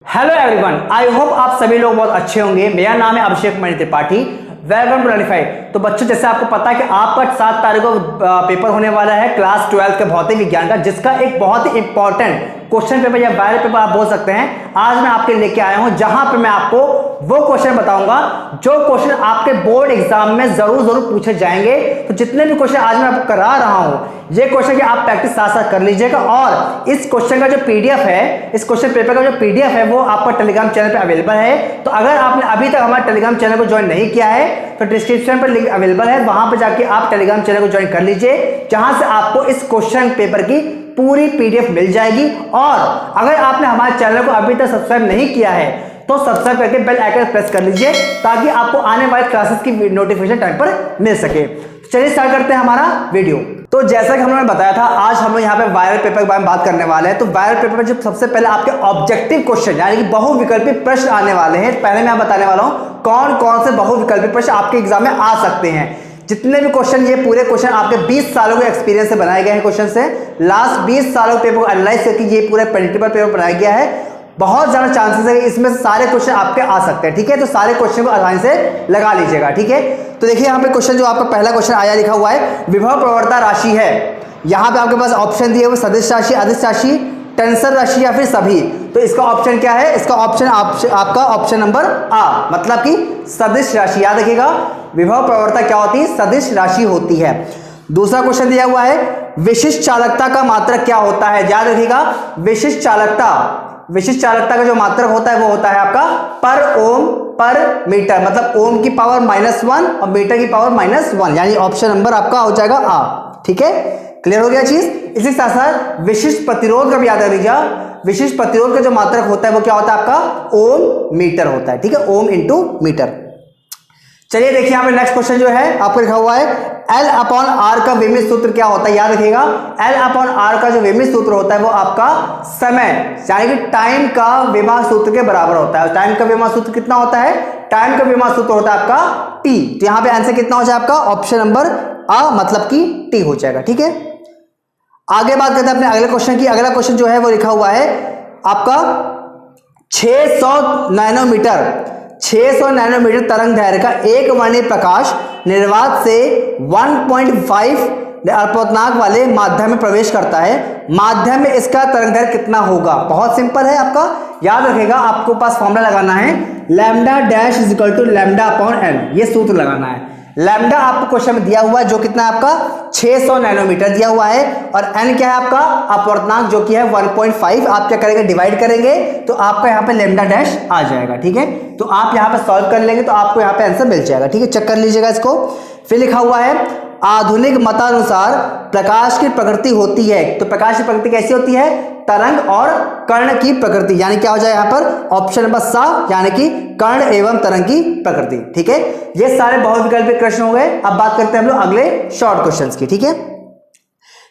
Hello everyone, I hope आप सभी लोग बहुत अच्छे होंगे। मेरा नाम है Abhishek Mani Tripathi. Welcome to learning. तो बच्चों, जैसे आपको पता है कि आपका 7 तारीख को पेपर होने वाला है क्लास 12 के भौतिक विज्ञान का, जिसका एक बहुत ही इंपॉर्टेंट क्वेश्चन पेपर या वायरल पेपर आप बोल सकते हैं। आज मैं आपके लेके आया हूं जहां पे मैं आपको वो क्वेश्चन बताऊंगा जो क्वेश्चन आपके बोर्ड एग्जाम में जरूर पूछे जाएंगे। तो जितने भी क्वेश्चन आज मैं आपको करा रहा हूं, ये क्वेश्चन की आप प्रैक्टिस साथ साथ कर लीजिएगा। और इस क्वेश्चन का जो पीडीएफ है, इस क्वेश्चन पेपर का जो पीडीएफ है, वो आपका टेलीग्राम चैनल पे अवेलेबल है। तो अगर आपने अभी तक हमारे टेलीग्राम चैनल को ज्वाइन नहीं किया है तो डिस्क्रिप्शन पर लिंक अवेलेबल है, वहां पर जाके आप टेलीग्राम चैनल को ज्वाइन कर लीजिए, जहां से आपको इस क्वेश्चन पेपर की पूरी पीडीएफ मिल जाएगी। और अगर आपने हमारे चैनल को अभी तक सब्सक्राइब नहीं किया है तो सब्सक्राइब करके बेल आइकन प्रेस कर लीजिए, ताकि आपको आने वाले क्लासेस की नोटिफिकेशन टाइम पर मिल सके। चलिए स्टार्ट करते हैं हमारा वीडियो। तो जैसा कि हमने बताया था, आज हम लोग यहाँ पे वायरल पेपर के बारे में बात करने वाले हैं। तो वायरल पेपर में जो सबसे पहले आपके ऑब्जेक्टिव क्वेश्चन यानी कि बहुविकल्पी प्रश्न आने वाले हैं। पहले मैं बताने वाला हूँ कौन कौन से बहुविकल्पी प्रश्न आपके एग्जाम में आ सकते हैं। जितने भी क्वेश्चन, ये पूरे क्वेश्चन आपके 20 सालों के एक्सपीरियंस से बनाए गए हैं। क्वेश्चन से लास्ट 20 सालों के पेपर को एनालाइज करके ये पूरे प्रेडिक्टेबल पेपर बनाया गया है। बहुत ज्यादा चांसेस है कि इसमें सारे क्वेश्चन आपके आ सकते हैं। ठीक है, तो सारे क्वेश्चन को आसानी से लगा लीजिएगा। ठीक है, तो देखिए यहाँ पे क्वेश्चन जो आपका पहला क्वेश्चन आया लिखा हुआ है, विभव प्रवणता राशि है। यहाँ पे आपके पास ऑप्शन दिए हुए सदिश राशि, अदिश राशि, टेंसर राशि या फिर सभी। तो इसका ऑप्शन क्या है? इसका ऑप्शन आपका ऑप्शन नंबर आ, मतलब कि सदिश राशि। याद रखिएगा, विभव प्रवणता क्या होती है? सदिश राशि होती है। दूसरा क्वेश्चन दिया हुआ है, विशिष्ट चालकता का मात्रक क्या होता है? याद रखिएगा, विशिष्ट चालकता का जो मात्रक होता है वो होता है आपका पर ओम पर मीटर, मतलब ओम की पावर -1 और मीटर की पावर -1, यानी ऑप्शन नंबर आपका हो जाएगा आ। ठीक है, क्लियर हो गया चीज। इसी साथ साथ विशिष्ट प्रतिरोध का भी याद रखिएगा। विशिष्ट प्रतिरोध का जो मात्रक होता है वो क्या होता है आपका? ओम मीटर होता है। ठीक है, ओम इंटू मीटर। चलिए देखिए यहाँ पे नेक्स्ट क्वेश्चन जो है आपको लिखा हुआ है, L/R का विमित सूत्र क्या होता है? याद रखिएगा, L/R का जो विमित सूत्र होता है वो आपका समय यानी कि टाइम का विमा सूत्र के बराबर होता है। टाइम का विमा सूत्र कितना होता है? टाइम का विमा सूत्र होता है आपका T। तो यहाँ पे आंसर कितना हो जाए आपका? ऑप्शन नंबर आ, मतलब कि T हो जाएगा। ठीक है, आगे बात करते हैं अपने अगले क्वेश्चन की। अगला क्वेश्चन जो है वो लिखा हुआ है आपका 600 नैनोमीटर तरंग दैर्घ्य का एक वर्णीय प्रकाश निर्वात से 1.5 अल्पतनांक वाले माध्यम में प्रवेश करता है। माध्यम में इसका तरंग दैर्घ्य कितना होगा? बहुत सिंपल है आपका, याद रखेगा, आपको पास फॉर्मूला लगाना है, lambda dash is equal to lambda upon n. ये सूत्र लगाना है। लैम्डा आपको क्वेश्चन में दिया हुआ है जो कितना है आपका? 600 नैनोमीटर दिया हुआ है, और एन क्या है आपका? अपवर्तनांक जो कि है 1.5। आप क्या करेंगे? डिवाइड करेंगे तो आपका यहाँ पे लैम्डा डैश आ जाएगा। ठीक है, तो आप यहाँ पे सॉल्व कर लेंगे तो आपको यहाँ पे आंसर मिल जाएगा। ठीक है, चेक कर लीजिएगा इसको। फिर लिखा हुआ है, आधुनिक मतानुसार प्रकाश की प्रकृति होती है। तो प्रकाश की प्रकृति कैसी होती है? तरंग और कर्ण की प्रकृति, यानी क्या हो जाए यहाँ पर? ऑप्शन नंबर सा, यानी कि कर्ण एवं तरंग की प्रकृति। ठीक है, ये सारे बहुविकल्पी प्रश्न हो गए। अब बात करते हैं हम लोग अगले शॉर्ट क्वेश्चंस की। ठीक है,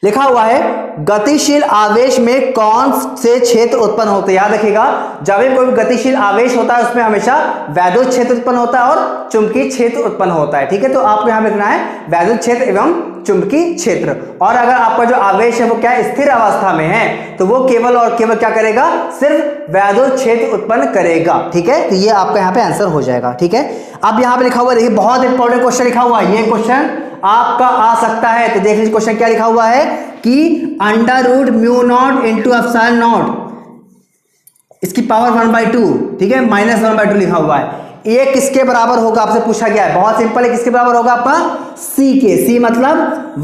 लिखा हुआ है, गतिशील आवेश में कौन से क्षेत्र उत्पन्न होते हैं? याद रखिएगा, जब भी कोई गतिशील आवेश होता है उसमें हमेशा वैद्युत क्षेत्र उत्पन्न होता है और चुंबकीय क्षेत्र उत्पन्न होता है। ठीक है, तो आपको यहां लिखना है वैद्युत क्षेत्र एवं चुंबकीय क्षेत्र। और अगर आपका जो आवेश है वो क्या स्थिर अवस्था में है तो वो केवल और केवल क्या करेगा? सिर्फ वैद्युत क्षेत्र उत्पन्न करेगा। ठीक है, तो ये आपका यहाँ पे आंसर हो जाएगा। ठीक है, अब यहाँ पे लिखा हुआ, देखिए बहुत इंपॉर्टेंट क्वेश्चन लिखा हुआ है। ये क्वेश्चन आपका आ सकता है, तो देख लीजिए क्वेश्चन क्या लिखा हुआ है कि √μ0 इंटू ε0 इसकी पावर 1/2। ठीक है, -1/2 लिखा हुआ है। ये किसके बराबर होगा आपसे पूछा गया है। बहुत सिंपल है, किसके बराबर होगा आपका? C के। C मतलब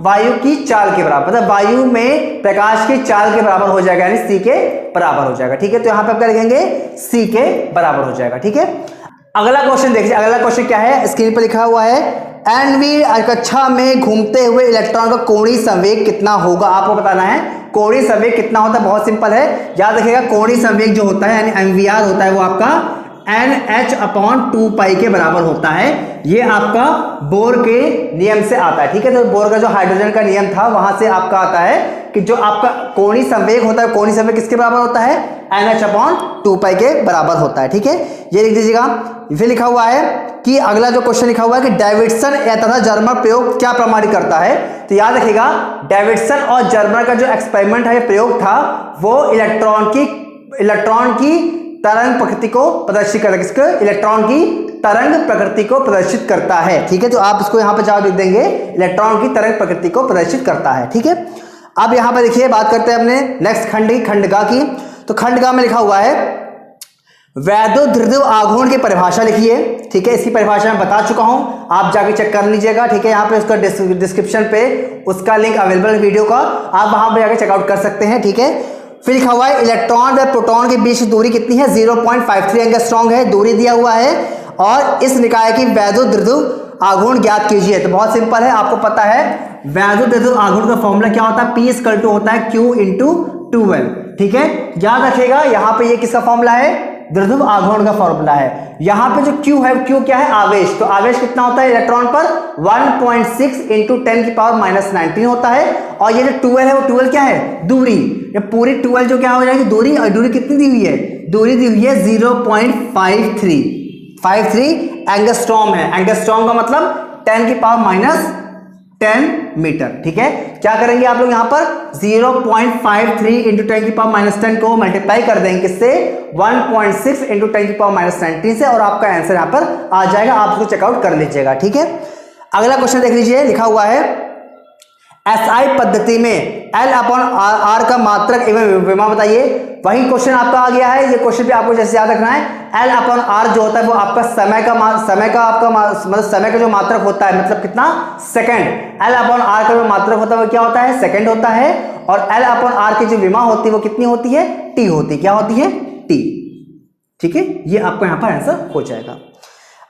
वायु की चाल के बराबर, मतलब वायु में प्रकाश की चाल के बराबर हो जाएगा, यानी C के बराबर हो जाएगा। ठीक है, तो यहां पे आप क्या लिखेंगे? C के बराबर हो जाएगा। ठीक है, अगला क्वेश्चन देखिए। अगला क्वेश्चन क्या है? स्क्रीन पर लिखा हुआ है, nवीं कक्षा में घूमते हुए इलेक्ट्रॉन का कोणीय संवेग कितना होगा? आपको बताना है कोणीय संवेग कितना होता है। बहुत सिंपल है, याद रखिएगा, कोणीय संवेग जो होता है यानी mvr होता है वो आपका NH/2π के बराबर होता है। ये आपका बोर के नियम से आता है। ठीक है, तो बोर का जो हाइड्रोजन का नियम था वहां से आपका आता है कि जो आपका कोणीय संवेग होता है, कोणीय संवेग किसके बराबर होता है? NH/2π के बराबर होता है। ठीक है, ये लिख दीजिएगा। फिर लिखा हुआ है कि अगला जो क्वेश्चन लिखा हुआ है कि डेविडसन तथा जर्मर प्रयोग क्या प्रमाणित करता है? तो याद रखिएगा, डेविडसन और जर्मर का जो एक्सपेरिमेंट है, प्रयोग था, वो इलेक्ट्रॉन की इलेक्ट्रॉन की तरंग प्रकृति को प्रदर्शित करता है। किसको? इलेक्ट्रॉन की तरंग प्रकृति को प्रदर्शित करता है। ठीक है, तो आप इसको यहां पर जवाब लिख देंगे, इलेक्ट्रॉन की तरंग प्रकृति को प्रदर्शित करता है। ठीक है, अब यहां पर देखिए बात करते हैं अपने नेक्स्ट खंडगा की। तो खंडगा में लिखा हुआ है वैद्युत आघूर्ण की परिभाषा लिखिए। ठीक है, इसकी परिभाषा मैं बता चुका हूं, आप जाके चेक कर लीजिएगा। ठीक है, यहाँ पे उसका डिस्क्रिप्शन पे उसका लिंक अवेलेबल है वीडियो का, आप वहां पे जाके चेकआउट कर सकते हैं। ठीक है, फिर लिखा हुआ है इलेक्ट्रॉन व प्रोटॉन के बीच दूरी कितनी है? 0.53 एंगस्ट्रॉम है, दूरी दिया हुआ है। और इस निकाय की वैद्युत आघूर्ण ज्ञात कीजिए। तो बहुत सिंपल है, आपको पता है वैद्युत आघूर्ण का फॉर्मूला क्या होता है? P होता है Q × 2L। ठीक है, याद रखिएगा, यहाँ पे ये किसका फॉर्मूला है? द्विध्रुव आघूर्ण का फॉर्मूला है। यहाँ पे जो Q है, Q क्या है? आवेश। तो आवेश कितना होता है इलेक्ट्रॉन पर? 1.6 × 10⁻⁻19 होता है। और ये जो 2L है, वो 2L क्या है? दूरी। ये पूरी 2L जो क्या हो जाएगी? दूरी। और दूरी कितनी दी हुई है? दूरी दी हुई है 0.53 एंगस्ट्रॉम है। एंगस्ट्रॉम का मतलब 10⁻10 मीटर। ठीक है, क्या करेंगे आप लोग यहाँ पर 0.53 × 10⁻10 को मल्टीप्लाई कर देंगे किससे? 1.6 × 10⁻19 से, और आपका आंसर यहाँ पर आ जाएगा। आप इसको चेकआउट कर लीजिएगा। ठीक है, अगला क्वेश्चन देख लीजिए, लिखा हुआ है SI पद्धति में L/R का मात्रक एवं विमा बताइए। वही क्वेश्चन आपका आ गया है। ये क्वेश्चन भी आपको जैसे याद रखना है, L/R जो होता है वो आपका समय का आपका मतलब समय का जो मात्रक होता है, मतलब कितना? सेकंड। L/R का जो मात्रक होता है वो क्या होता है? सेकंड होता है। और L/R की जो विमा होती है वो कितनी होती है? T होती है। क्या होती है? T। ठीक है, ये आपको यहाँ पर आंसर हो जाएगा।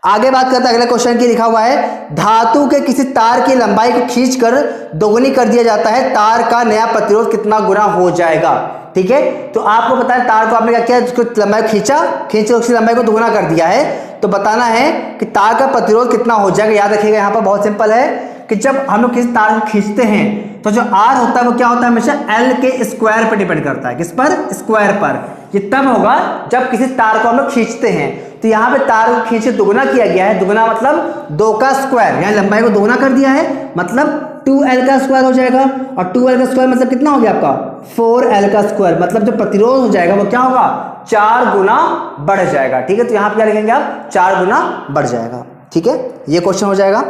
आगे बात करते हैं अगले क्वेश्चन की। लिखा हुआ है धातु के किसी तार की लंबाई को खींचकर दोगुनी कर दिया जाता है, तार का नया प्रतिरोध कितना गुना हो जाएगा? ठीक है, तो आपको पता है तार को आपने क्या किया? उसको लंबाई खींच उसकी लंबाई को दोगुना कर दिया है। तो बताना है कि तार का प्रतिरोध कितना हो जाएगा। याद रखिएगा, यहाँ पर बहुत सिंपल है कि जब हम लोग किसी तार को खींचते हैं तो जो R होता है वो क्या होता है? हमेशा L के स्क्वायर पर डिपेंड करता है। किस पर? स्क्वायर पर। ये तब होगा जब किसी तार को हम लोग खींचते हैं। तो यहाँ पे तार को खींचे दोगुना किया गया है। दोगुना मतलब 2 का स्क्वायर, यानी लंबाई को दोगुना कर दिया है, मतलब 2L का स्क्वायर हो जाएगा। और 2L का स्क्वायर मतलब कितना हो गया आपका? 4L का स्क्वायर। मतलब जो प्रतिरोध हो जाएगा वो क्या होगा? 4 गुना बढ़ जाएगा। ठीक है, तो यहाँ पे क्या लिखेंगे आप? 4 गुना बढ़ जाएगा। ठीक है, ये क्वेश्चन हो जाएगा।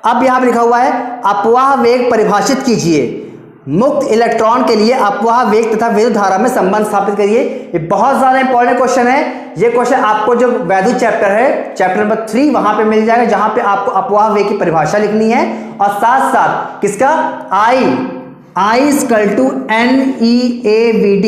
अब यहाँ पे लिखा हुआ है अपवाह वेग परिभाषित कीजिए। मुक्त इलेक्ट्रॉन के लिए अपवाह वेग तथा विद्युत धारा में संबंध स्थापित करिए। ये बहुत ज्यादा इंपॉर्टेंट क्वेश्चन है। ये क्वेश्चन आपको जो वैद्युत चैप्टर है, चैप्टर नंबर 3, वहां पे मिल जाएगा, जहां पे आपको अपवाह वेग की परिभाषा लिखनी है। और साथ साथ किसका? I = NeAVD,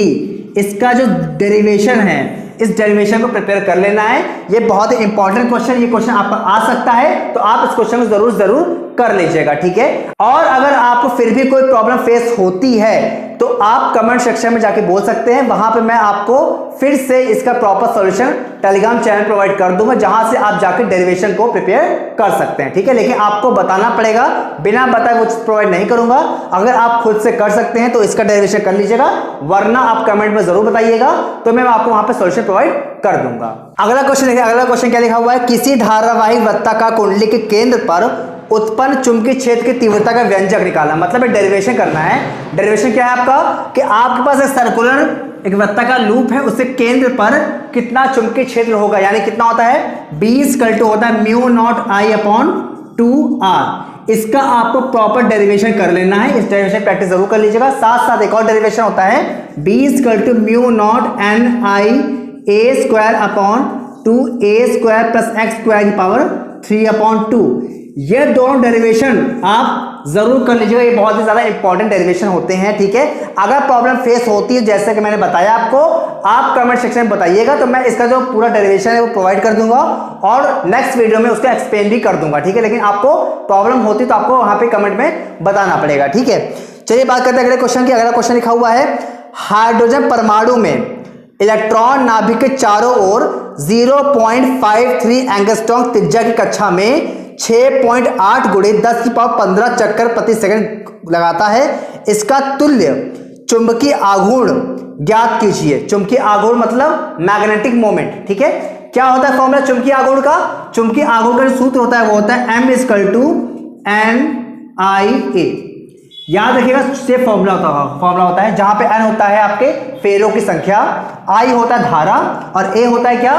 इसका जो डेरिवेशन है, इस डेरिवेशन को प्रिपेयर कर लेना है। ये बहुत ही इंपॉर्टेंट क्वेश्चन, ये क्वेश्चन आपका आ सकता है, तो आप इस क्वेश्चन को जरूर कर लीजिएगा। ठीक है, और अगर आपको फिर भी कोई प्रॉब्लम फेस होती है तो आप कमेंट सेक्शन में जाके बोल सकते हैं। वहां पे मैं आपको फिर से इसका proper solution Telegram channel provide कर दूंगा, जहां से आप जाके डेरिवेशन को प्रिपेयर कर सकते हैं। ठीक है, लेकिन आपको बताना पड़ेगा, बिना बताए वो प्रोवाइड नहीं करूंगा। अगर आप खुद से कर सकते हैं तो इसका डेरिवेशन कर लीजिएगा, वरना आप कमेंट में जरूर बताइएगा, तो मैं आपको वहां पे सॉल्यूशन प्रोवाइड कर दूंगा। अगला क्वेश्चन देखिए, अगला क्वेश्चन क्या लिखा हुआ है? किसी धारावाहिक वृत्ताकार कुंडली के केंद्र पर उत्पन्न चुंबकीय क्षेत्र की तीव्रता का व्यंजक निकालना। मतलब डेरिवेशन करना है। डेरिवेशन क्या है आपका? कि आपके पास एक सर्कुलर एक वृत्ताकार लूप है, उससे केंद्र पर कितना चुंबकीय क्षेत्र होगा, यानी कितना होता है? B = होता है μ0I/2R। इसका आपको प्रॉपर डेरिवेशन कर लेना है। इस डेरिवेशन प्रैक्टिस जरूर कर लीजिएगा। साथ साथ एक और डेरिवेशन होता है B = μ0NiA²/2A² + x² 3/2। दोनों डेरिवेशन आप जरूर कर लीजिएगा। ये बहुत ही ज्यादा इंपॉर्टेंट डेरिवेशन होते हैं। ठीक है, अगर प्रॉब्लम फेस होती है जैसे कि मैंने बताया आपको, आप कमेंट सेक्शन में बताइएगा, तो मैं इसका जो पूरा डेरिवेशन है वो प्रोवाइड कर दूंगा और नेक्स्ट वीडियो में उसका एक्सप्लेन भी कर दूंगा। ठीक है, लेकिन आपको प्रॉब्लम होती तो आपको वहां पे कमेंट में बताना पड़ेगा। ठीक है, चलिए बात करते हैं अगले क्वेश्चन की। अगला क्वेश्चन लिखा हुआ है हाइड्रोजन परमाणु में इलेक्ट्रॉन नाभिक के चारों ओर 0.53 एंगस्ट्रॉम त्रिज्या की कक्षा में 6.8 × 10⁻15 चक्कर प्रति सेकंड लगाता है। इसका तुल्य चुंबकीय आघूर्ण ज्ञात कीजिए। चुंबकीय आघूर्ण मतलब मैग्नेटिक मोमेंट। ठीक है, क्या होता है फॉर्मूला चुंबकीय आघूर्ण का? चुंबकीय आघूर्ण का जो सूत्र होता है वो होता है M = NiA। याद रखिएगा सेम फॉर्मूला होता है जहां पे n होता है आपके फेरों की संख्या, I होता है धारा और A होता है क्या,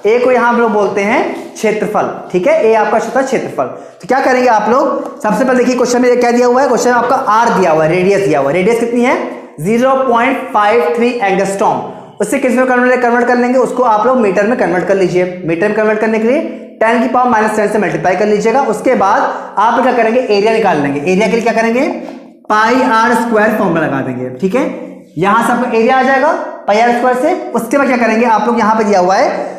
A को यहां हम लोग बोलते हैं क्षेत्रफल। ठीक है, A आपका होता है क्षेत्रफल। तो क्या करेंगे आप लोग, सबसे पहले देखिए क्वेश्चन में क्या दिया हुआ है, क्वेश्चन आपका R दिया हुआ है, रेडियस दिया हुआ है, रेडियस कितनी है 0.53 एंगस्ट्रॉम। उससे किस में कन्वर्ट कर लेंगे, उसको आप लोग मीटर में कन्वर्ट कर लीजिए। मीटर में कन्वर्ट करने के लिए 10 की पावर -10 से मल्टीप्लाई कर लीजिएगा। उसके बाद आप क्या करेंगे, एरिया निकाल लेंगे। एरिया के लिए क्या करेंगे, पाई आर स्क्वायर फॉर्मूला लगा देंगे। ठीक है, यहां से आपको एरिया आ जाएगा पाई आर स्क्वायर से। उसके बाद क्या करेंगे आप लोग, यहां पे दिया हुआ है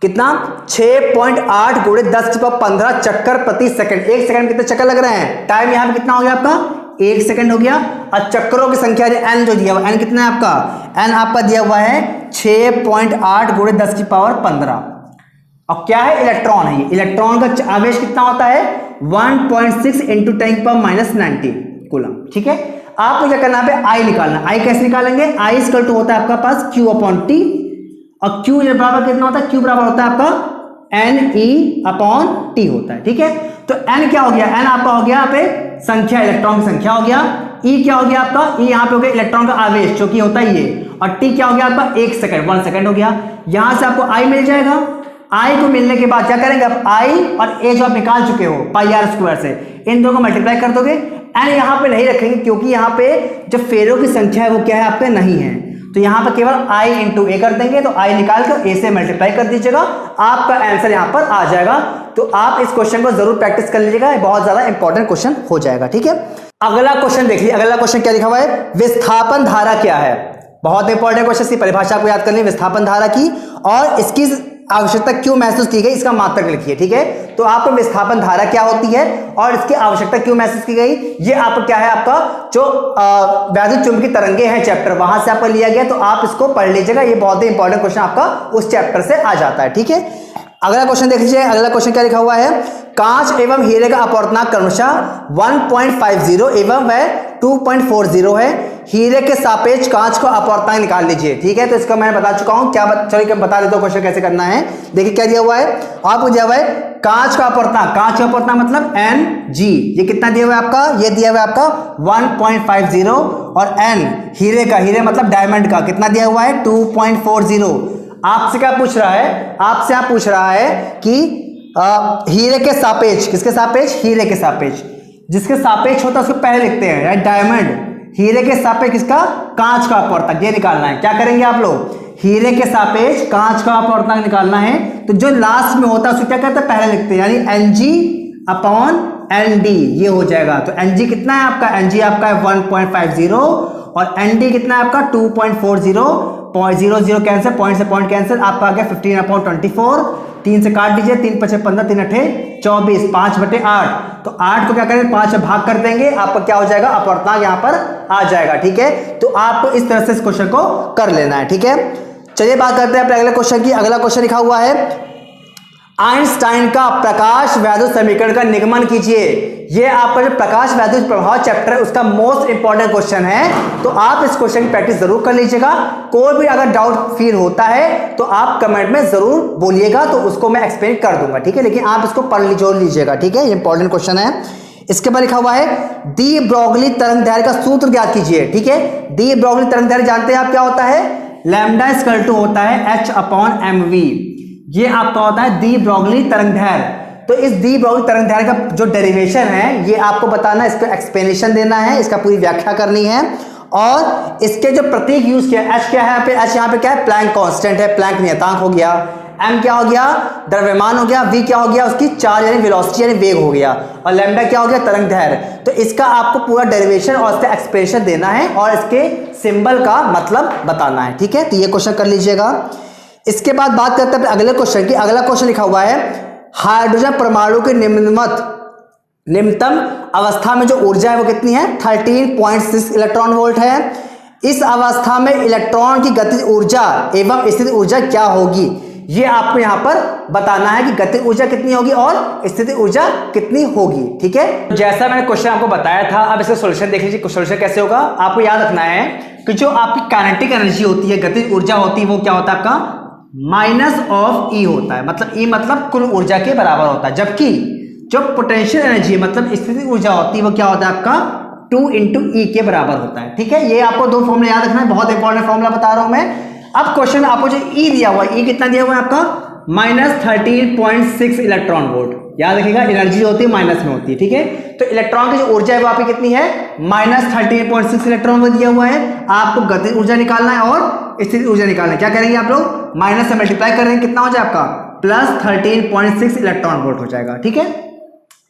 कितना 6.8 गुणे 10⁻15 चक्कर प्रति सेकंड। एक सेकंड कितने चक्कर लग रहे हैं, टाइम यहां पे कितना हो गया आपका 1 सेकंड हो गया। और चक्करों की संख्या एन जो दिया हुआ, एन कितना है आपका, एन आपका दिया हुआ है 6.8 गुणे 10⁻15। और क्या है, इलेक्ट्रॉन है। ये इलेक्ट्रॉन का आवेश कितना होता है 1.6 इंटू 10⁻90 कूलम। ठीक है, आपको क्या करना है, आई निकालना। आई कैसे निकालेंगे, आई इक्वल टू होता है आपका पास Q/T और Q बराबर कितना होता है, Q बराबर होता है आपका NE/T होता है। ठीक है, तो N क्या हो गया, N आपका हो गया यहाँ पे संख्या, इलेक्ट्रॉन की संख्या हो गया। E क्या हो गया आपका, E यहाँ पे हो गया इलेक्ट्रॉन का आवेश जो कि होता है ये, और T क्या हो गया आपका 1 सेकंड हो गया। यहां से आपको I मिल जाएगा। I को मिलने के बाद क्या करेंगे आप, I और A जो आप निकाल चुके हो पाई आर स्क्वायर से, इन दोनों को मल्टीप्लाई कर दोगे। N यहां पे नहीं रखेंगे क्योंकि यहां पे जो फेरों की संख्या है वो क्या है आपके नहीं है, तो यहां पर केवल I इंटू A कर देंगे। तो I निकाल कर A से मल्टीप्लाई कर दीजिएगा, आपका आंसर यहां पर आ जाएगा। तो आप इस क्वेश्चन को जरूर प्रैक्टिस कर लीजिएगा, बहुत ज्यादा इंपॉर्टेंट क्वेश्चन हो जाएगा। ठीक है, अगला क्वेश्चन देख लीजिए। अगला क्वेश्चन क्या लिखा हुआ है, विस्थापन धारा क्या है। बहुत इंपॉर्टेंट क्वेश्चन, इसकी परिभाषा आपको याद करनी है विस्थापन धारा की, और इसकी आवश्यकता क्यों महसूस की गई इसका मात्रक लिखिए। ठीक है, तो आपको विस्थापन धारा क्या होती है और इसकी आवश्यकता क्यों महसूस की गई, ये आपको क्या है, आपका जो वैद्युत चुंबकीय तरंगे हैं चैप्टर, वहां से आपको लिया गया। तो आप इसको पढ़ लीजिएगा, ये बहुत ही इंपॉर्टेंट क्वेश्चन आपका उस चैप्टर से आ जाता है। ठीक है, अगला क्वेश्चन देख लीजिए। अगला क्वेश्चन क्या लिखा हुआ है, कांच एवं हीरे का अपवर्तनांक क्रमशः 1.50 एवं वह 2.40 है। हीरे के सापेक्ष कांच को अपवर्तनांक निकाल लीजिए। ठीक है, तो इसका मैंने बता चुका हूं, क्या चलिए बता देता हूं क्वेश्चन कैसे करना है। देखिए क्या दिया हुआ है, आपको दिया हुआ है कांच का अपवर्तनांक, कांच का अपवर्तनांक मतलब Ng, ये कितना दिया हुआ है आपका, ये दिया हुआ है आपका 1.50, और N हीरे का, हीरे मतलब डायमंड का, कितना दिया हुआ है 2.40। आपसे क्या पूछ रहा है, आपसे आप पूछ रहा है कि हीरे के सापेक्ष, किसके सापेक्ष, हीरे के सापेक्ष, जिसके सापेक्ष होता है उसको पहले लिखते हैं, राइट, डायमंड। हीरे के सापेक्ष किसका, कांच का अपवर्तनांक, ये निकालना है। क्या करेंगे आप लोग, हीरे के सापेक्ष कांच का अपवर्तनांक निकालना है। तो जो लास्ट में होता है उसको क्या कहते हैं, पहले लिखते हैं, यानी Ng/Nd, ये हो जाएगा। तो Ng कितना है आपका, Ng आपका है 1.50 और Nd कितना है आपका 2.40। 0.00 कैंसिल, पॉइंट से पॉइंट कैंसिल, आपका आ गया 15/24। 3 से काट दीजिए, 3 × 5 = 15, 3 × 8 = 24, 5/8। तो 8 को क्या करेंगे 5 से भाग कर देंगे, आपका क्या हो जाएगा, अपवर्तनांक यहां पर आ जाएगा। ठीक है, तो आपको इस तरह से इस क्वेश्चन को कर लेना है। ठीक है, चलिए बात करते हैं अपने अगले क्वेश्चन की। अगला क्वेश्चन लिखा हुआ है, आइंस्टाइन का प्रकाश वैद्युत समीकरण का निगमन कीजिए। ये आपका जो प्रकाश वैद्युत प्रभाव चैप्टर है उसका मोस्ट इंपॉर्टेंट क्वेश्चन है, तो आप इस क्वेश्चन की प्रैक्टिस जरूर कर लीजिएगा। कोई भी अगर डाउट फील होता है तो आप कमेंट में जरूर बोलिएगा, तो उसको मैं एक्सप्लेन कर दूंगा। ठीक है, लेकिन आप इसको पढ़ लीजिएगा। ठीक है, ये इंपॉर्टेंट क्वेश्चन है। इसके बाद लिखा हुआ है, डी ब्रोगली तरंगदैर्घ्य का सूत्र ज्ञात कीजिए। ठीक है, डी ब्रोगली तरंगदैर्घ्य जानते हैं आप क्या होता है, लैम्डा = होता है h/mv। ये आपका होता है डी ब्रोगली तरंगदैर्घ्य। तो इस डी ब्रोगली तरंगदैर्घ्य का जो डेरिवेशन है ये आपको बताना है, इसका एक्सप्लेनेशन देना है, इसका पूरी व्याख्या करनी है। और इसके जो प्रतीक यूज किया, h क्या है यहाँ पे, h यहाँ पे क्या है, प्लैंक कांस्टेंट है, प्लैंक नियतांक हो गया। m क्या हो गया, द्रव्यमान हो गया। v क्या हो गया, उसकी चार्ज यानी वेलोसिटी यानी वेग हो गया। और लैम्डा क्या हो गया, तरंगदैर्घ्य। तो इसका आपको पूरा डेरिवेशन और इसका एक्सप्रेशन देना है और इसके सिंबल का मतलब बताना है। ठीक है, तो ये क्वेश्चन कर लीजिएगा। इसके बाद बात करते हैं अगले क्वेश्चन की। अगला क्वेश्चन लिखा हुआ है, हाइड्रोजन परमाणु की निम्नतम अवस्था में जो ऊर्जा है वो कितनी है, 13.6 इलेक्ट्रॉन वोल्ट है। इस अवस्था में इलेक्ट्रॉन की गतिज ऊर्जा एवं स्थितिज ऊर्जा क्या होगी, ये आपको यहां पर बताना है कि गतिज ऊर्जा कितनी होगी और स्थितिज ऊर्जा कितनी होगी। ठीक है, जैसा मैंने क्वेश्चन आपको बताया था, अब इसका सॉल्यूशन देख लीजिए। सॉल्यूशन कैसे होगा, आपको याद रखना है कि जो आपकी काइनेटिक एनर्जी होती है, गतिज ऊर्जा होती है, वो क्या होता है आपका -E होता है। मतलब E मतलब कुल ऊर्जा के बराबर होता है, जबकि जो पोटेंशियल एनर्जी मतलब स्थितिज ऊर्जा होती है वो क्या होता है आपका 2 इंटू ई के बराबर होता है। ठीक है, ये आपको दो फॉर्मूला याद रखना है, बहुत इंपॉर्टेंट फॉर्मूला बता रहा हूं मैं। अब क्वेश्चन में आपको जो ई दिया हुआ है, ई कितना दिया हुआ है आपका -13.6 इलेक्ट्रॉन वोल्ट। याद रखिएगा एनर्जी जो होती है माइनस में होती है। ठीक है, तो इलेक्ट्रॉन की जो ऊर्जा है वो आपकी कितनी है, -13.6 इलेक्ट्रॉन वोल्ट दिया हुआ है। आपको गतिज ऊर्जा निकालना है और स्थितिज ऊर्जा निकालना है। क्या करेंगे आप लोग, माइनस से मल्टीप्लाई कर रहे हैं, कितना हो जाए आपका +13.6 इलेक्ट्रॉन वोल्ट हो जाएगा। ठीक है,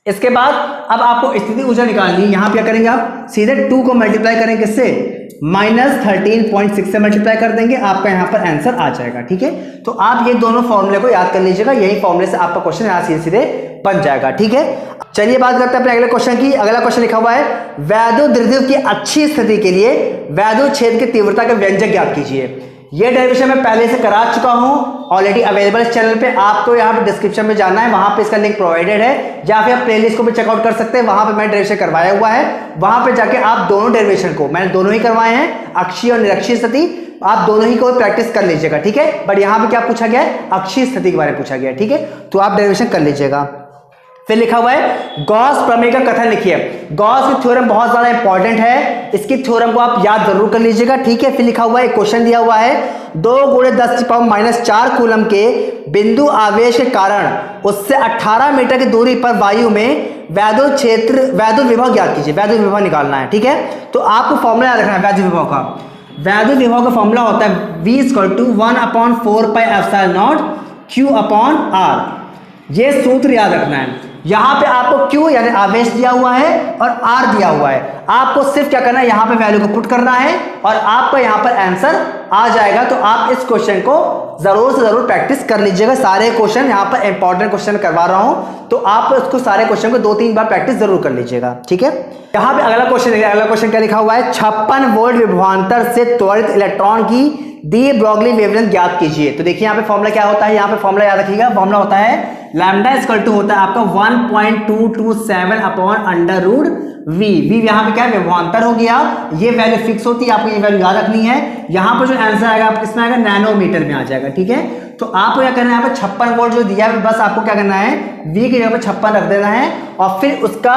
इसके बाद अब आपको स्थिति ऊर्जा निकालनी है। यहां क्या करेंगे आप, सीधे 2 को मल्टीप्लाई करेंगे किससे, -13.6 से मल्टीप्लाई कर देंगे, आपका यहां पर आंसर आ जाएगा। ठीक है, तो आप ये दोनों फॉर्मूले को याद कर लीजिएगा, यही फॉर्मूले से आपका क्वेश्चन यहां सीधे सीधे बन जाएगा। ठीक है, चलिए बात करते हैं अपने अगले क्वेश्चन की। अगला क्वेश्चन लिखा हुआ है, वैद्युत द्विध्रुव की अच्छी स्थिति के लिए वैद्युत क्षेत्र की तीव्रता के व्यंजक ज्ञात कीजिए। ये डेरिवेशन मैं पहले से करा चुका हूं, ऑलरेडी अवेलेबल इस चैनल पे। आपको यहाँ पे डिस्क्रिप्शन में जाना है, वहां पे इसका लिंक प्रोवाइडेड है, या फिर आप प्लेलिस्ट को भी चेकआउट कर सकते हैं, वहां पे मैंने डेरिवेशन करवाया हुआ है। वहां पे जाके आप दोनों डेरिवेशन को, मैंने दोनों ही करवाए हैं, अक्षीय और निरक्षीय स्थिति, आप दोनों ही को प्रैक्टिस कर लीजिएगा। ठीक है, बट यहाँ पे क्या पूछा गया है, अक्षीय स्थिति के बारे में पूछा गया है। ठीक है, तो आप डेरिवेशन कर लीजिएगा। फिर लिखा हुआ है गॉस प्रमेय का कथन लिखिए। गॉस की थ्योरम बहुत ज्यादा इंपॉर्टेंट है, इसकी थ्योरम को आप याद जरूर कर लीजिएगा। ठीक है, फिर लिखा हुआ है, क्वेश्चन दिया हुआ है, 2 × 10⁻⁴ कूलम के बिंदु आवेश के कारण उससे 18 मीटर की दूरी पर वायु में वैद्युत क्षेत्र, वैद्युत विभव ज्ञात कीजिए। वैद्युत विभव निकालना है। ठीक है, तो आपको फॉर्मूला याद रखना है वैद्युत विभव का। वैद्युत विभव का फॉर्मूला होता है V = 1/4πε0 Q/R। ये सूत्र याद रखना है। यहां पे आपको Q यानी आवेश दिया हुआ है और R दिया हुआ है। आपको सिर्फ क्या करना है, यहां पे वैल्यू को पुट करना है और आपका यहां पर आंसर आ जाएगा। तो आप इस क्वेश्चन को जरूर से जरूर प्रैक्टिस कर लीजिएगा। सारे क्वेश्चन यहां पर इंपॉर्टेंट क्वेश्चन करवा रहा हूं, तो आप उसको सारे क्वेश्चन को 2-3 बार प्रैक्टिस जरूर कर लीजिएगा। ठीक है, यहां पे अगला क्वेश्चन देखिए। अगला क्वेश्चन क्या लिखा हुआ है, 56 वोल्ट विभवांतर से त्वरित इलेक्ट्रॉन की दी ब्रॉगली वेवलेंथ ज्ञात कीजिए। तो देखिए यहाँ पे फॉर्मूला क्या होता है, यहाँ पे फॉर्मूला याद रखिएगा। फॉर्मूला होता है लैम्डा = होता है आपका 1.227/√V। V यहाँ पे क्या है, विभवांतर हो गया, ये वैल्यू फिक्स होती है, आपको ये वैल्यू याद रखनी है। यहाँ पर जो आंसर आएगा आप किसमें आएगा, नैनोमीटर में आ जाएगा। ठीक है, तो आपको क्या करना है, यहाँ पे 56 वोल्ट जो दिया है, बस आपको क्या करना है, V की जगह पे 56 रख देना है और फिर उसका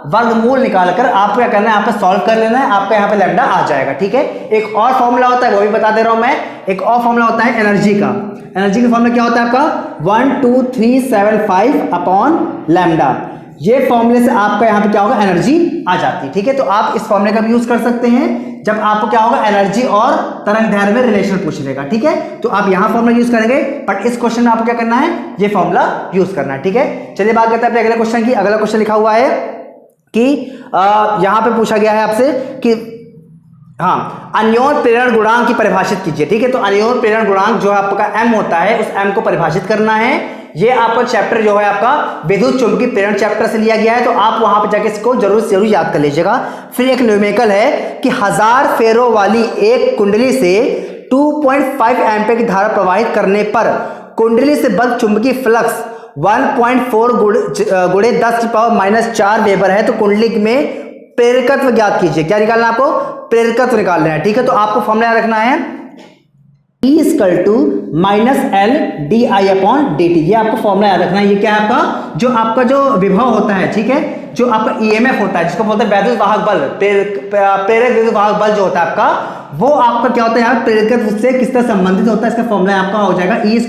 वर्गमूल निकालकर आपको क्या करना है, यहाँ पे सॉल्व कर लेना है, आपका यहाँ पे लैम्डा आ जाएगा। ठीक है, एक और फॉर्मूला होता है, वो भी बता दे रहा हूं मैं। एक और फॉर्मूला होता है एनर्जी का। एनर्जी का फॉर्मूला क्या होता है आपका, 12375/λ। ये फॉर्मूले से आपका यहाँ पे क्या होगा, एनर्जी आ जाती है। ठीक है, तो आप इस फॉर्मूले का भी यूज कर सकते हैं जब आपको क्या होगा, एनर्जी और तरंग दैर्घ्य में रिलेशन पूछ लेगा। ठीक है, तो आप यहाँ फॉर्मूला यूज करेंगे, बट इस क्वेश्चन में आपको क्या करना है, ये फॉर्मूला यूज करना है। ठीक है, चलिए बात करते हैं अपने अगले क्वेश्चन की। अगला क्वेश्चन लिखा हुआ है कि यहाँ पे पूछा गया है आपसे कि हाँ, अन्योन्य प्रेरण गुणांक की परिभाषित कीजिए। ठीक है, तो अन्योन्य प्रेरण गुणांक जो आपका m होता है, उस m को परिभाषित करना है। ये आपका चैप्टर जो है आपका विद्युत चुंबकीय प्रेरण चैप्टर से लिया गया है, तो आप वहां पे जाके इसको जरूर से जरूर याद कर लीजिएगा। फिर एक न्यूमेरिकल है कि 1000 फेरो वाली एक कुंडली से 2.5 एम्पीयर की धारा प्रवाहित करने पर कुंडली से बल्क चुंबकीय फ्लक्स 1.4 × 10⁻⁴ वेबर है। तो कुंडली में प्रेरकत्व ज्ञात कीजिए। क्या निकालना है आपको, प्रेरकत्व निकालना है। ठीक है, तो आपको फॉर्मूला रखना है E = -L/dI/dt। ये आपको फॉर्मूला याद रखना है। ये क्या है आपका, जो आपका जो विभव होता है, ठीक है, जो आपका EMF होता है, जिसको बोलते हैं वैद्युत वाहक बल, प्रेरक विद्युत वाहक बल जो होता है आपका, वो आपका क्या होता है यहाँ प्रेरकत्व से किस तरह संबंधित होता है। इसका फॉर्मूला आपका हो जाएगा E =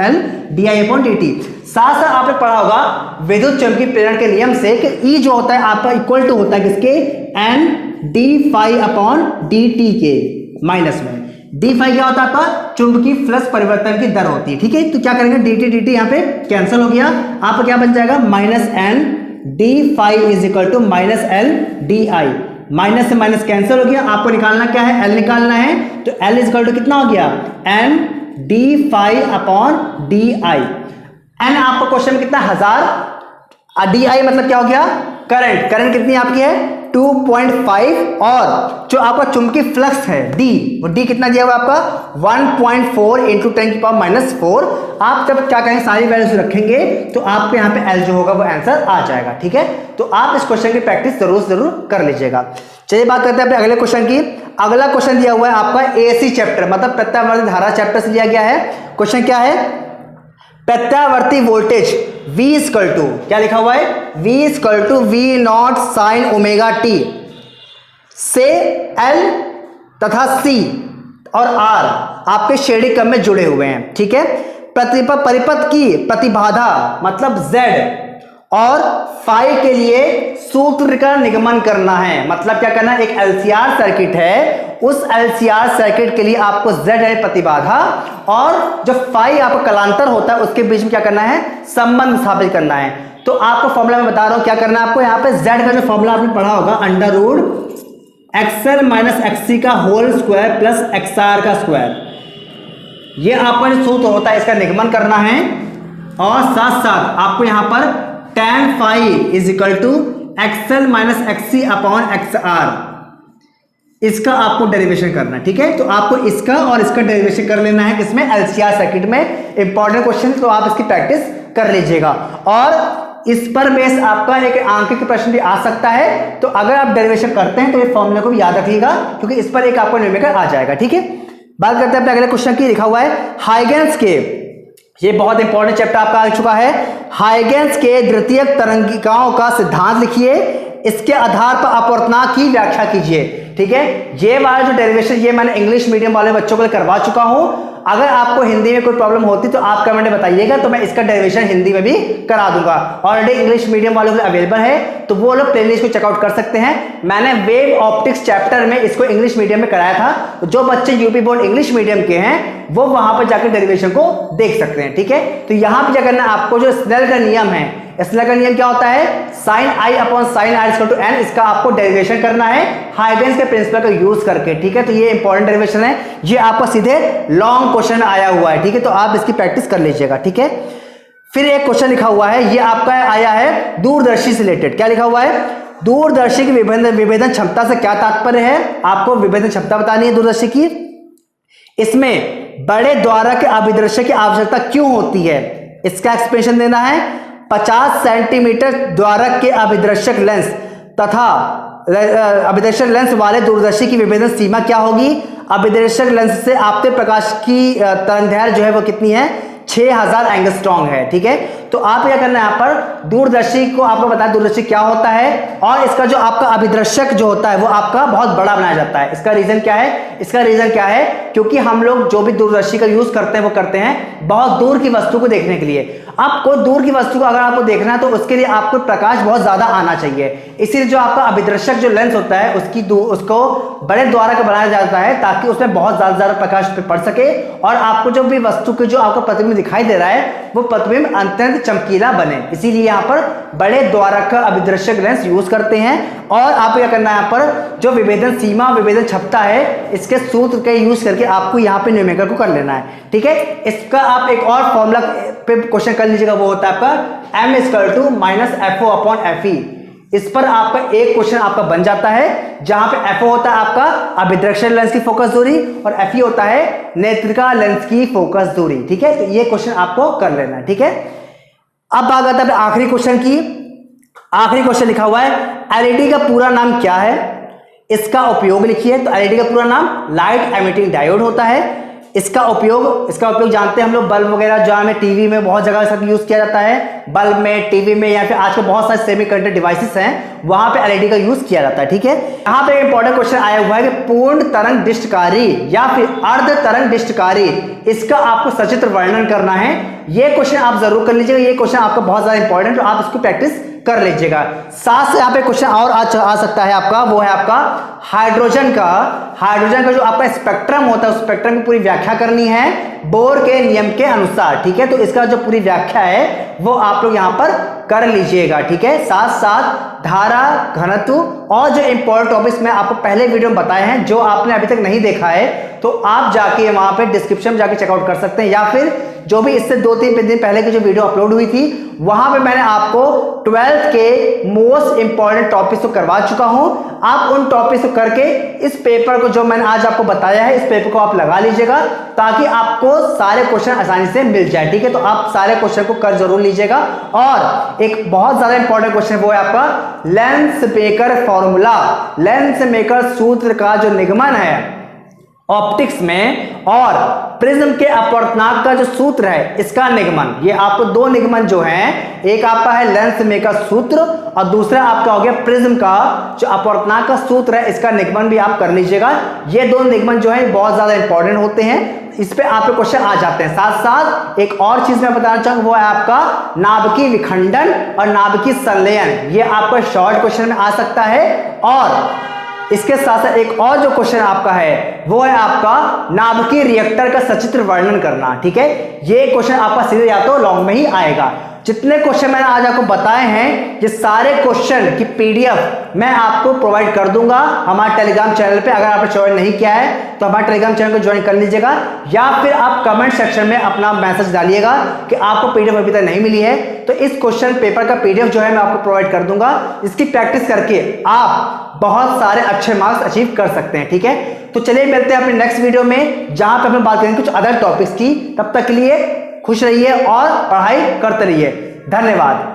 -L/dI/dt। साथ साथ आपने पढ़ा होगा विद्युत चुंबकीय प्रेरण के नियम से कि E जो होता है आपका इक्वल टू होता है किसके, N/dφ/dt के माइनस में। डी फाई क्या होता है आपका, चुंबकीय फ्लक्स परिवर्तन की दर होती है। ठीक है, तो क्या करेंगे, dt यहाँ पे कैंसिल हो गया, आपका क्या बन जाएगा, -N/dφ = -L/dI। माइनस से माइनस कैंसिल हो गया, आपको निकालना क्या है, L निकालना है। तो L = कितना हो गया, N/dφ/dI। N आपको क्वेश्चन में कितना, 1000, DI मतलब क्या हो गया, करंट। करंट कितनी आपकी है, 2.5, और जो आपका चुंबकीय फ्लक्स है D, वो D कितना दिया हुआ आपका, 1.4 × 10⁻⁴। आप जब क्या कहेंगे, सारी वैल्यूज रखेंगे तो आपको यहाँ पे L जो होगा वो आंसर आ जाएगा। ठीक है, तो आप इस क्वेश्चन की प्रैक्टिस जरूर कर लीजिएगा। चलिए बात करते हैं अपने अगले क्वेश्चन की। अगला क्वेश्चन दिया हुआ है आपका AC चैप्टर, मतलब प्रत्यावर्ती धारा चैप्टर से लिया गया है। क्वेश्चन क्या है, प्रत्यावर्ती वोल्टेज V = क्या लिखा हुआ है, V = V0 sin ωt से एल तथा सी और आर आपके श्रेणी क्रम में जुड़े हुए हैं, ठीक है। परिपथ की प्रतिबाधा मतलब Z और फाई के लिए सूत्र का निगमन करना है। मतलब क्या करना है, एक एलसीआर सर्किट है, उस एलसीआर सर्किट के लिए आपको Z है प्रतिबाधा और जो फाई आपका कलांतर होता है उसके बीच में क्या करना है, संबंध स्थापित करना है। तो आपको फॉर्मूला में बता रहा हूं क्या करना है आपको। यहाँ पे Z का जो फॉर्मूला आपने पढ़ा होगा under root XL minus XC का होल स्क्वायर प्लस XR का स्क्वायर, ये आपका जो सूत्र होता है इसका निगमन करना है। और साथ साथ आपको यहां पर tan phi is equal to XL minus XC upon XR, इसका आपको डेरिवेशन करना है, ठीक है। तो आपको इसका और इसका डेरिवेशन कर लेना है किसमें, एलसीआर सर्किट में। इंपॉर्टेंट क्वेश्चन, तो आप इसकी प्रैक्टिस कर लीजिएगा। और इस पर बेस आपका एक अंक के प्रश्न भी आ सकता है, तो अगर आप डेरिवेशन करते हैं तो ये फॉर्मूला को भी याद रखिएगा क्योंकि इस पर एक आपको न्यूमेरिकल आ जाएगा, ठीक है। बात करते हैं अपने अगले क्वेश्चन की। लिखा हुआ है हाइगेंस के, ये बहुत इंपॉर्टेंट चैप्टर आपका आ चुका है। हाइगेंस के द्वितीयक तरंगिकाओं का सिद्धांत लिखिए, इसके आधार पर अपवर्तनांक की व्याख्या कीजिए, ठीक है। ये वाला जो डेरिवेशन ये मैंने इंग्लिश मीडियम वाले बच्चों को करवा चुका हूं। अगर आपको हिंदी में कोई प्रॉब्लम होती तो आप कमेंट में बताइएगा, तो मैं इसका डेरिवेशन हिंदी में भी करा दूंगा। ऑलरेडी इंग्लिश मीडियम वालों के लिए अवेलेबल है, तो वो लोग प्लेलिस्ट को चेकआउट कर सकते हैं। मैंने वेव ऑप्टिक्स चैप्टर में इसको इंग्लिश मीडियम में कराया था, तो जो बच्चे यूपी बोर्ड इंग्लिश मीडियम के हैं वो वहां पर जाकर डेरिवेशन को देख सकते हैं, ठीक है। तो यहां पर क्या करना है आपको, जो स्नेल का नियम है, स्नेल का नियम क्या होता है, sine i upon sine r equal to n, इसका आपको डेरिवेशन करना है हाइगेंस के प्रिंसिपल का यूज करके, ठीक है। तो ये इंपॉर्टेंट डेरिवेशन है, ये आपको सीधे लॉन्ग क्वेश्चन में आया हुआ है, ठीक है। तो आप इसकी प्रैक्टिस कर लीजिएगा, ठीक है। फिर एक क्वेश्चन लिखा हुआ है, ये आपका आया है दूरदर्शी से रिलेटेड। क्या लिखा हुआ है, दूरदर्शी की विभेदन क्षमता से क्या तात्पर्य है, आपको विभेदन क्षमता बतानी है दूरदर्शी की। इसमें बड़े द्वारा के अभिदर्शक की आवश्यकता क्यों होती है, इसका एक्सप्लेनेशन देना है। 50 सेंटीमीटर द्वारक के अभिदर्शक लेंस तथा अभिदर्शक लेंस वाले दूरदर्शी की विभेदन सीमा क्या होगी। अभिदर्शक लेंस से आपते प्रकाश की तरंगदैर्घ्य जो है वो कितनी है, 6000 एंगस्ट्रॉम है, ठीक है। तो आप क्या करना है, यहाँ पर दूरदर्शी को आपको बताया दूरदर्शी क्या होता है, और इसका जो आपका अभिदर्शक जो होता है वो आपका बहुत बड़ा बनाया जाता है। इसका रीजन क्या है, इसका रीजन क्या है, क्योंकि हम लोग जो भी दूरदर्शी का यूज करते हैं वो करते हैं बहुत दूर की वस्तु को देखने के लिए। आपको दूर की वस्तु को अगर आपको देखना है तो उसके लिए आपको प्रकाश बहुत ज्यादा आना चाहिए, इसीलिए जो आपका अभिदर्शक जो लेंस होता है उसको बड़े द्वारा का बनाया जाता है ताकि उसमें बहुत ज्यादा प्रकाश पड़ सके और आपको जो भी वस्तु के जो आपको प्रतिबिंब दिखाई दे रहा है वो प्रतिबिंब अत्यंत चमकीला बने। इसीलिए यहाँ पर बड़े द्वारा का अभिदर्शक लेंस यूज करते हैं। और आप क्या करना है, यहाँ पर जो विभेदन सीमा विभेदन क्षमता है इसके सूत्र का यूज करके आपको यहाँ पे न्यूमेरिकल को कर लेना है, ठीक है। इसका आप एक और फॉर्मूला पे क्वेश्चन कर लीजिएगा, वो होता है आपका m equal to minus FO upon FE। इस पर आपका एक क्वेश्चन आपका बन जाता है, जहां पे FO होता है आपका अभिदर्शक लेंस की फोकस दूरी और FE होता है नेत्रिका लेंस की फोकस दूरी, ठीक है। तो ये क्वेश्चन आपको कर लेना है, ठीक है। अब बात आता है आखिरी क्वेश्चन की। आखिरी क्वेश्चन लिखा हुआ है, एलईडी का पूरा नाम क्या है, इसका उपयोग लिखिए। तो एलईडी का पूरा नाम लाइट एमिटिंग डायोड होता है। इसका उपयोग जानते हैं हम लोग, बल्ब वगैरह जहां में टीवी में बहुत जगह इसका यूज किया जाता है, बल्ब में, टीवी में, या फिर आजकल बहुत सारे सेमीकंडक्टर डिवाइसेस हैं वहां पे एलईडी का यूज किया जाता है, ठीक है। यहां पे इंपॉर्टेंट क्वेश्चन आया हुआ है कि पूर्ण तरंग डिष्टकारी या फिर अर्ध तरंग डिष्टकारी, इसका आपको सचित्र वर्णन करना है। ये क्वेश्चन आप जरूर कर लीजिएगा, ये क्वेश्चन आपका बहुत ज्यादा इंपॉर्टेंट है, आप इसको प्रैक्टिस कर लीजिएगा। साथ से यहाँ पे क्वेश्चन और आ सकता है आपका, वो है आपका हाइड्रोजन का जो आपका स्पेक्ट्रम होता है उस स्पेक्ट्रम की पूरी व्याख्या करनी है बोर के नियम के अनुसार, ठीक है। तो इसका जो पूरी व्याख्या है वो आप लोग यहां पर कर लीजिएगा, ठीक है। साथ साथ धारा घनत्व और जो इंपॉर्टेंट टॉपिक्स मैं आपको पहले वीडियो में बताए हैं, जो आपने अभी तक नहीं देखा है तो आप जाके वहां पे डिस्क्रिप्शन में जाके चेकआउट कर सकते हैं, या फिर जो भी इससे 2-3 दिन पहले की जो वीडियो अपलोड हुई थी वहां पे मैंने आपको 12th के मोस्ट इंपॉर्टेंट टॉपिक्स को करवा चुका हूं। आप उन टॉपिक्स को करके इस पेपर को जो मैंने आज आपको बताया है इस पेपर को आप लगा लीजिएगा ताकि आपको सारे क्वेश्चन आसानी से मिल जाए, ठीक है। तो आप सारे क्वेश्चन को कर जरूर लीजिएगा। और एक बहुत ज्यादा इंपॉर्टेंट क्वेश्चन वो है आपका lens maker formula, lens maker सूत्र का जो निगमन है ऑप्टिक्स में, और प्रिज्म के अपवर्तनांक का जो सूत्र है इसका निगमन। ये आपको दो निगमन जो हैं, एक आपका है लेंस में का सूत्र और दूसरा आपका हो गया प्रिज्म का जो अपवर्तनांक का सूत्र है, इसका निगमन भी आप कर लीजिएगा। ये दो निगमन जो है बहुत ज्यादा इंपॉर्टेंट होते हैं, इस पे आपके क्वेश्चन आ जाते हैं। साथ साथ एक और चीज मैं बताना चाहूंगा, वो है आपका नाभिकीय विखंडन और नाभिकीय संलयन। ये आपका शॉर्ट क्वेश्चन में आ सकता है। और इसके साथ साथ एक और जो क्वेश्चन आपका है वो है आपका नाभिकीय रिएक्टर का सचित्र वर्णन करना। ठीक है, ये क्वेश्चन आपका सीधे या तो लॉन्ग में ही आएगा। जितने क्वेश्चन मैंने आज आपको बताए हैं, ये सारे क्वेश्चन की पीडीएफ मैं आपको प्रोवाइड कर दूंगा हमारे टेलीग्राम चैनल पे। अगर आपने ज्वाइन नहीं किया है तो हमारे टेलीग्राम चैनल को ज्वाइन कर लीजिएगा, या फिर आप कमेंट सेक्शन में अपना मैसेज डालिएगा कि आपको पीडीएफ अभी तक नहीं मिली है, तो इस क्वेश्चन पेपर का पीडीएफ जो है मैं आपको प्रोवाइड कर दूंगा। इसकी प्रैक्टिस करके आप बहुत सारे अच्छे मार्क्स अचीव कर सकते हैं। ठीक है, तो चलिए मिलते हैं अपने नेक्स्ट वीडियो में, जहां पे हम बात करेंगे कुछ अदर टॉपिक्स की। तब तक के लिए खुश रहिए और पढ़ाई करते रहिए। धन्यवाद।